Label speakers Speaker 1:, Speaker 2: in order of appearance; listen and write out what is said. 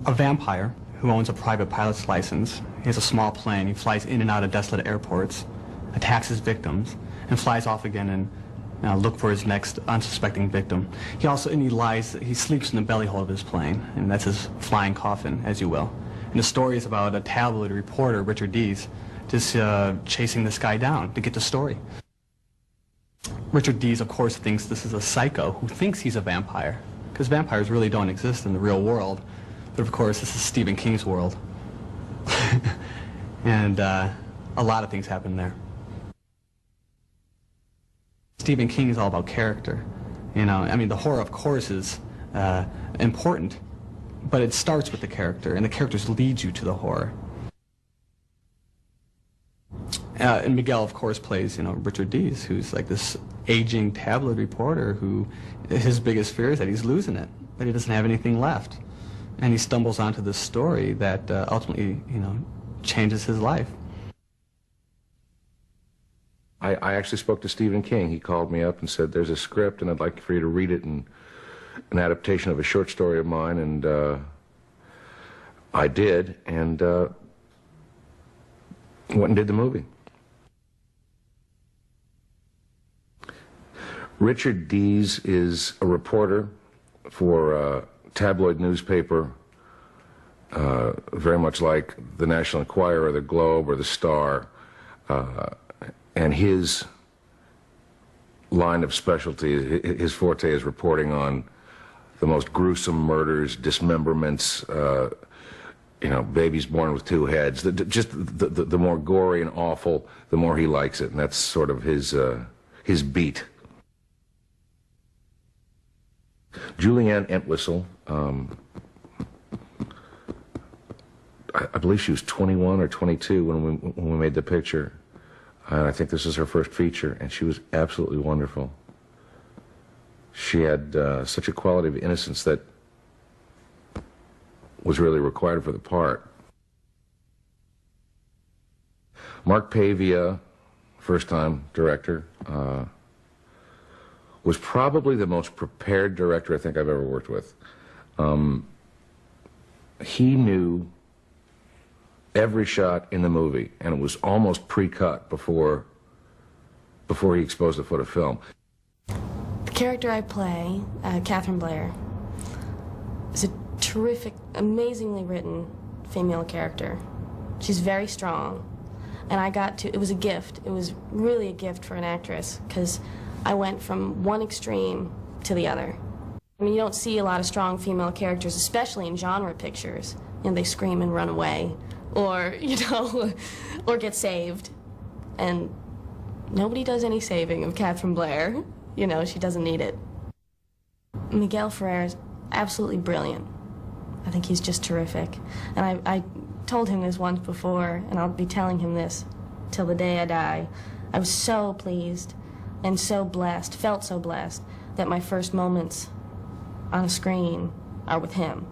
Speaker 1: A vampire who owns a private pilot's license. He has a small plane. He flies in and out of desolate airports, attacks his victims, and flies off again and look for his next unsuspecting victim. He sleeps in the belly hole of his plane, and that's his flying coffin, as you will. And the story is about a tabloid reporter, Richard Dees, just chasing this guy down to get the story. Richard Dees, of course, thinks this is a psycho who thinks he's a vampire, because vampires really don't exist in the real world. But of course, this is Stephen King's world. And a lot of things happen there. Stephen King is all about character. You know, I mean, the horror, of course, is important, but it starts with the character, and the characters lead you to the horror. And Miguel, of course, plays, you know, Richard Dees, who's like this aging tabloid reporter who his biggest fear is that he's losing it, that he doesn't have anything left. And he stumbles onto this story that ultimately, you know, changes his life.
Speaker 2: I actually spoke to Stephen King. He called me up and said, there's a script and I'd like for you to read it, and an adaptation of a short story of mine, and I did, and went and did the movie. Richard Dees is a reporter for a tabloid newspaper, very much like the National Enquirer or the Globe or the Star, and his line of specialty, his forte is reporting on the most gruesome murders, dismemberments, you know, babies born with two heads. The more gory and awful, the more he likes it, and that's sort of his beat. Julie Entwisle, I believe she was 21 or 22 when we made the picture. And I think this is her first feature, and she was absolutely wonderful. She had such a quality of innocence that was really required for the part. Mark Pavia, first-time director, was probably the most prepared director I think I've ever worked with. He knew every shot in the movie, and it was almost pre-cut before he exposed a foot of film.
Speaker 3: The character I play, Katherine Blair, is a terrific, amazingly written female character. She's very strong, and it was a gift. It was really a gift for an actress, because I went from one extreme to the other. I mean, you don't see a lot of strong female characters, especially in genre pictures. You know, they scream and run away, or, you know, or get saved. And nobody does any saving of Katherine Blair. You know, she doesn't need it. Miguel Ferrer is absolutely brilliant. I think he's just terrific. And I told him this once before, and I'll be telling him this till the day I die. I was so pleased and so blessed, felt so blessed, that my first moments on a screen are with him.